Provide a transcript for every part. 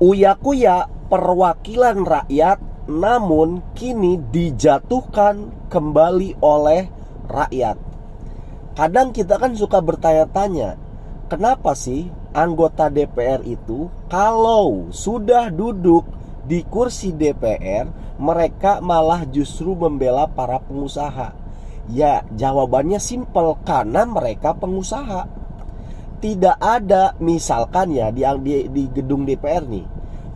Uya-Kuya perwakilan rakyat, namun kini dijatuhkan kembali oleh rakyat. Kadang kita kan suka bertanya-tanya, kenapa sih anggota DPR itu kalau sudah duduk di kursi DPR, mereka malah justru membela para pengusaha? Ya, jawabannya simpel, karena mereka pengusaha. Tidak ada, misalkan ya di gedung DPR nih,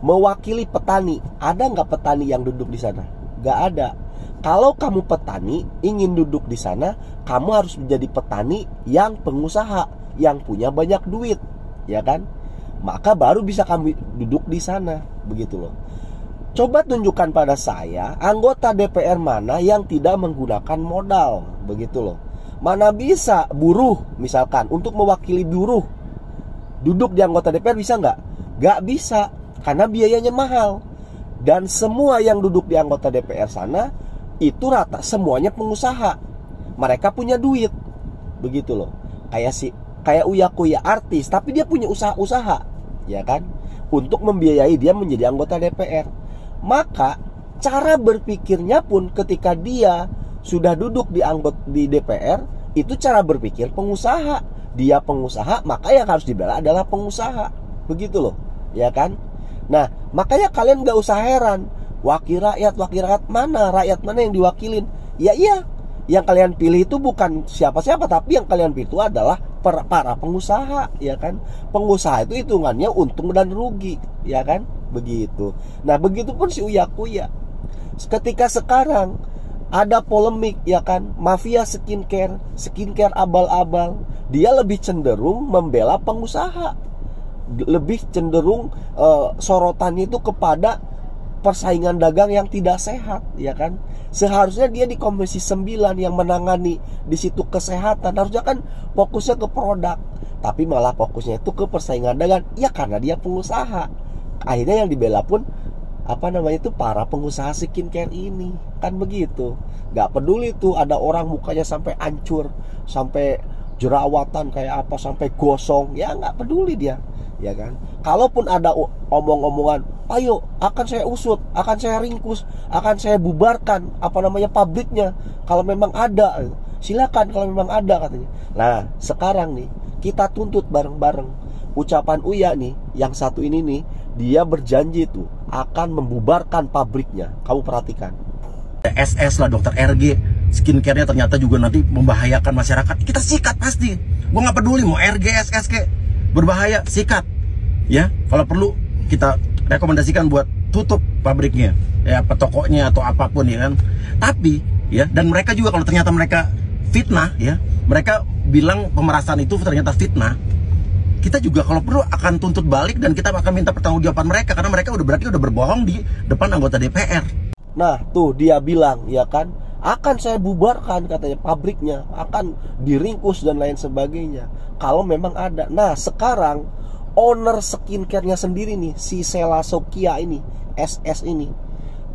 mewakili petani. Ada nggak petani yang duduk di sana? Nggak ada. Kalau kamu petani ingin duduk di sana, kamu harus menjadi petani yang pengusaha, yang punya banyak duit, ya kan? Maka baru bisa kamu duduk di sana, begitu loh. Coba tunjukkan pada saya anggota DPR mana yang tidak menggunakan modal, begitu loh. Mana bisa buruh misalkan untuk mewakili buruh duduk di anggota DPR, bisa nggak? Nggak bisa, karena biayanya mahal. Dan semua yang duduk di anggota DPR sana itu rata semuanya pengusaha. Mereka punya duit, begitu loh. Kayak Uya-Kuya artis, tapi dia punya usaha-usaha, ya kan? Untuk membiayai dia menjadi anggota DPR. Maka cara berpikirnya pun ketika dia sudah duduk di DPR, itu cara berpikir pengusaha. Dia pengusaha, maka yang harus dibela adalah pengusaha, begitu loh, ya kan? Nah, makanya kalian gak usah heran, wakil rakyat mana, rakyat mana yang diwakilin? Ya iya, yang kalian pilih itu bukan siapa-siapa, tapi yang kalian pilih itu adalah para pengusaha, ya kan? Pengusaha itu hitungannya untung dan rugi, ya kan? Begitu. Nah, begitu pun si Uya-Kuya. Ketika sekarang ada polemik, ya kan, mafia skincare abal-abal, dia lebih cenderung membela pengusaha, lebih cenderung sorotannya itu kepada persaingan dagang yang tidak sehat, ya kan. Seharusnya dia di Komisi 9 yang menangani di situ kesehatan, harusnya kan fokusnya ke produk, tapi malah fokusnya itu ke persaingan dagang, ya karena dia pengusaha. Akhirnya yang dibela pun para pengusaha skincare ini, kan begitu. Gak peduli tuh ada orang mukanya sampai hancur, sampai jerawatan kayak apa, sampai gosong, ya gak peduli dia, ya kan. Kalaupun ada omong-omongan, ayo akan saya usut, akan saya ringkus, akan saya bubarkan pabriknya, kalau memang ada, silakan kalau memang ada, katanya. Nah, sekarang nih kita tuntut bareng-bareng. Ucapan Uya nih, yang satu ini nih, dia berjanji tuh akan membubarkan pabriknya. Kamu perhatikan. SS lah, dokter RG, skincare-nya ternyata juga nanti membahayakan masyarakat. Kita sikat pasti. Gue nggak peduli mau RG, SS ke berbahaya, sikat. Ya, kalau perlu kita rekomendasikan buat tutup pabriknya, ya, tokonya atau apapun, ya kan. Tapi ya, dan mereka juga kalau ternyata mereka fitnah, ya, mereka bilang pemerasan itu ternyata fitnah, kita juga kalau perlu akan tuntut balik dan kita akan minta pertanggungjawaban mereka, karena mereka berarti udah berbohong di depan anggota DPR. Nah, tuh dia bilang, ya kan, akan saya bubarkan, katanya, pabriknya akan diringkus dan lain sebagainya kalau memang ada. Nah, sekarang owner skincare-nya sendiri nih, si Sela Sokia ini, SS ini,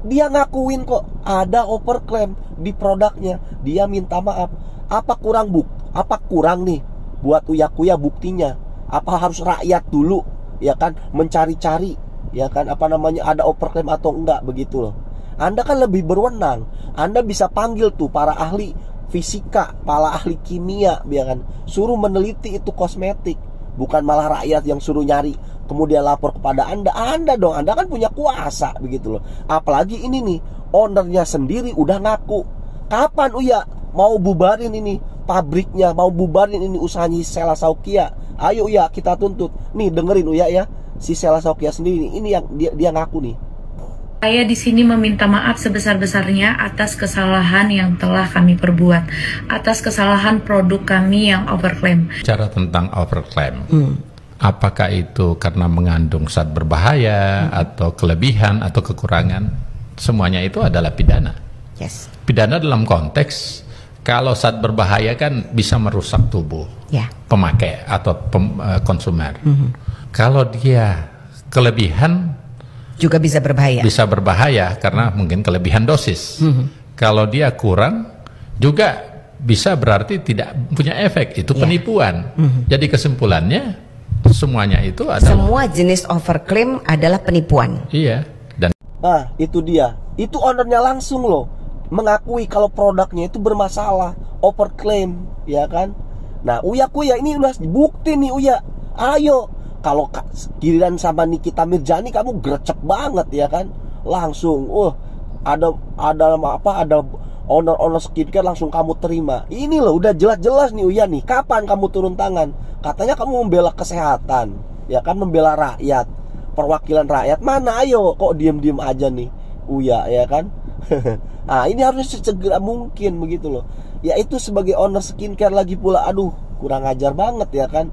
dia ngakuin kok ada overclaim di produknya. Dia minta maaf. Apa kurang nih buat Uya-Kuya buktinya? Apa harus rakyat dulu, ya kan, mencari-cari, ya kan, ada overclaim atau enggak, begitu loh. Anda kan lebih berwenang. Anda bisa panggil tuh para ahli fisika, para ahli kimia, ya kan, suruh meneliti itu kosmetik, bukan malah rakyat yang suruh nyari kemudian lapor kepada Anda. Anda kan punya kuasa, begitu loh. Apalagi ini nih, ownernya sendiri udah ngaku. Kapan Uya mau bubarin ini pabriknya, mau bubarin ini usahanya Sela Sokia? Ayo Uya, kita tuntut. Nih dengerin Uya ya, si Sela Sokia sendiri ini yang dia ngaku nih. Saya di sini meminta maaf sebesar-besarnya atas kesalahan yang telah kami perbuat, atas kesalahan produk kami yang overclaim. Cara tentang overclaim, apakah itu karena mengandung zat berbahaya atau kelebihan atau kekurangan? Semuanya itu adalah pidana. Yes. Pidana dalam konteks kalau zat berbahaya kan bisa merusak tubuh pemakai atau konsumer. Kalau dia kelebihan juga bisa berbahaya. Bisa berbahaya karena mungkin kelebihan dosis. Kalau dia kurang juga bisa berarti tidak punya efek. Itu penipuan. Jadi kesimpulannya semuanya itu adalah semua jenis overclaim adalah penipuan. Iya. Dan Nah, itu dia. Itu ownernya langsung loh mengakui kalau produknya itu bermasalah, overclaim, ya kan? Nah, Uya Kuya ini udah bukti nih Uya. Ayo, kalau giliran sama Nikita Mirjani kamu grecek banget ya kan? Langsung, ada owner skincare langsung kamu terima. Ini loh udah jelas-jelas nih Uya nih. Kapan kamu turun tangan? Katanya kamu membela kesehatan, ya kan, membela rakyat, perwakilan rakyat. Mana ayo kok diem-diem aja nih Uya, ya kan? Nah, ini harus sesegera mungkin begitu loh. Ya itu sebagai owner skincare lagi pula, aduh, kurang ajar banget ya kan.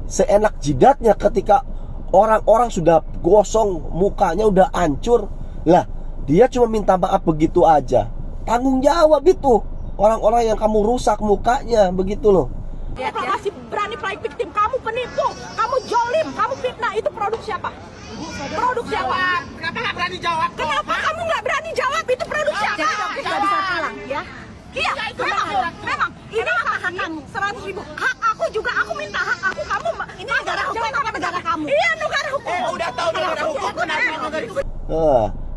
Seenak jidatnya ketika orang-orang sudah gosong, mukanya udah hancur. Lah, dia cuma minta maaf begitu aja. Tanggung jawab itu orang-orang yang kamu rusak mukanya, begitu loh. Kamu masih berani play victim, kamu penipu, kamu jolim, kamu fitnah. Itu produk siapa? Produk siapa? Kenapa nggak berani jawab? Kenapa kamu nggak berani jawab? Itu produk siapa? Jadi nggak bisa pulang ya? Iya, memang. Ini hak kamu, 100.000. Hak aku juga, aku minta hak aku. Kamu ini negara hukum apa negara kamu? Iya, negara hukum. Udah tahu negara hukum, kenapa?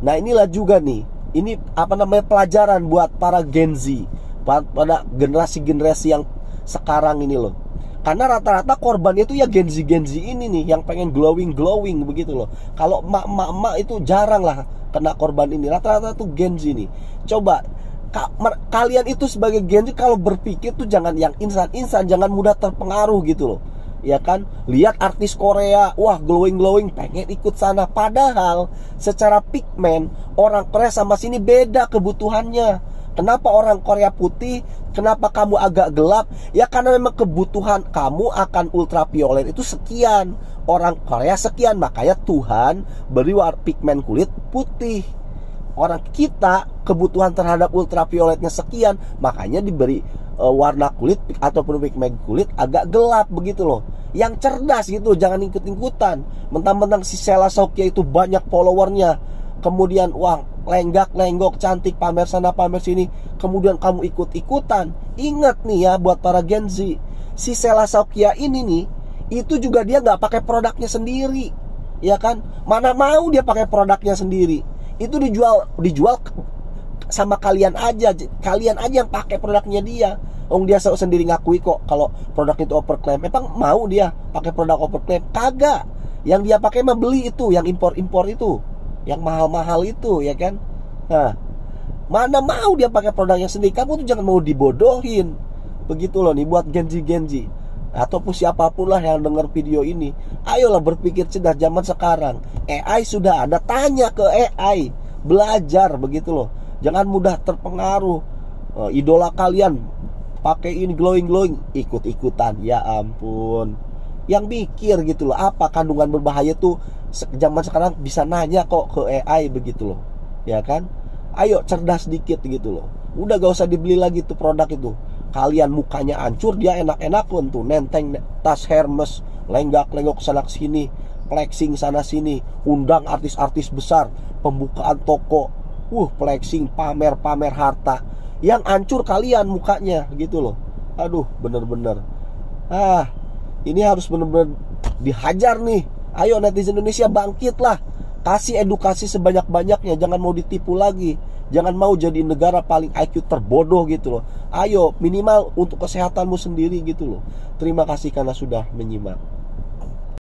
Nah, inilah juga nih. Ini apa namanya, pelajaran buat para Gen Z, pada generasi-generasi yang sekarang ini loh. Karena rata-rata korbannya itu ya Gen Z ini nih, yang pengen glowing begitu loh. Kalau emak-emak itu jarang lah kena korban ini. Rata-rata tuh Gen Z nih. Coba kalian itu sebagai Gen Z kalau berpikir tuh jangan yang instan, jangan mudah terpengaruh gitu loh. Ya kan, lihat artis Korea, wah glowing, pengen ikut sana. Padahal secara pigmen orang Korea sama sini beda kebutuhannya. Kenapa orang Korea putih, kenapa kamu agak gelap? Ya karena memang kebutuhan kamu akan ultraviolet itu sekian, orang Korea sekian, makanya Tuhan beri pigmen kulit putih. Orang kita kebutuhan terhadap ultravioletnya sekian, makanya diberi warna kulit ataupun pigmen kulit agak gelap begitu loh. Yang cerdas gitu, jangan ikut-ikutan. Mentang-mentang si Sheila Shaukia itu banyak followernya, kemudian wah lenggak-lenggok cantik, pamer sana pamer sini, kemudian kamu ikut-ikutan. Ingat nih ya buat para Gen Z, si Sheila Shaukia ini nih, itu juga dia nggak pakai produknya sendiri, ya kan? Mana mau dia pakai produknya sendiri? Itu dijual sama kalian aja yang pakai produknya dia. Dia sendiri ngakui kok kalau produk itu overclaim. Emang mau dia pakai produk overclaim? Kagak. Yang dia pakai mah beli itu, yang impor itu, yang mahal-mahal itu, ya kan? Nah, mana mau dia pakai produknya sendiri? Kamu tuh jangan mau dibodohin. Begitu loh nih buat Gen Z ataupun siapapun lah yang dengar video ini. Ayolah berpikir cerdas zaman sekarang. AI sudah ada, tanya ke AI, belajar begitu loh. Jangan mudah terpengaruh. Idola kalian pakai ini glowing, ikut-ikutan. Ya ampun. Yang mikir gitu loh, apa kandungan berbahaya tuh zaman sekarang bisa nanya kok ke AI begitu loh. Ya kan? Ayo cerdas dikit gitu loh. Udah gak usah dibeli lagi tuh produk itu. Kalian mukanya hancur, dia enak-enakan tuh nenteng tas Hermes, lenggak-lenggok sana sini, flexing sana sini, undang artis-artis besar, pembukaan toko, flexing, pamer harta. Yang hancur kalian mukanya gitu loh. Aduh, bener-bener. Ini harus bener-bener dihajar nih. Ayo netizen Indonesia bangkitlah. Kasih edukasi sebanyak-banyaknya. Jangan mau ditipu lagi. Jangan mau jadi negara paling IQ terbodoh gitu loh. Ayo minimal untuk kesehatanmu sendiri gitu loh. Terima kasih karena sudah menyimak.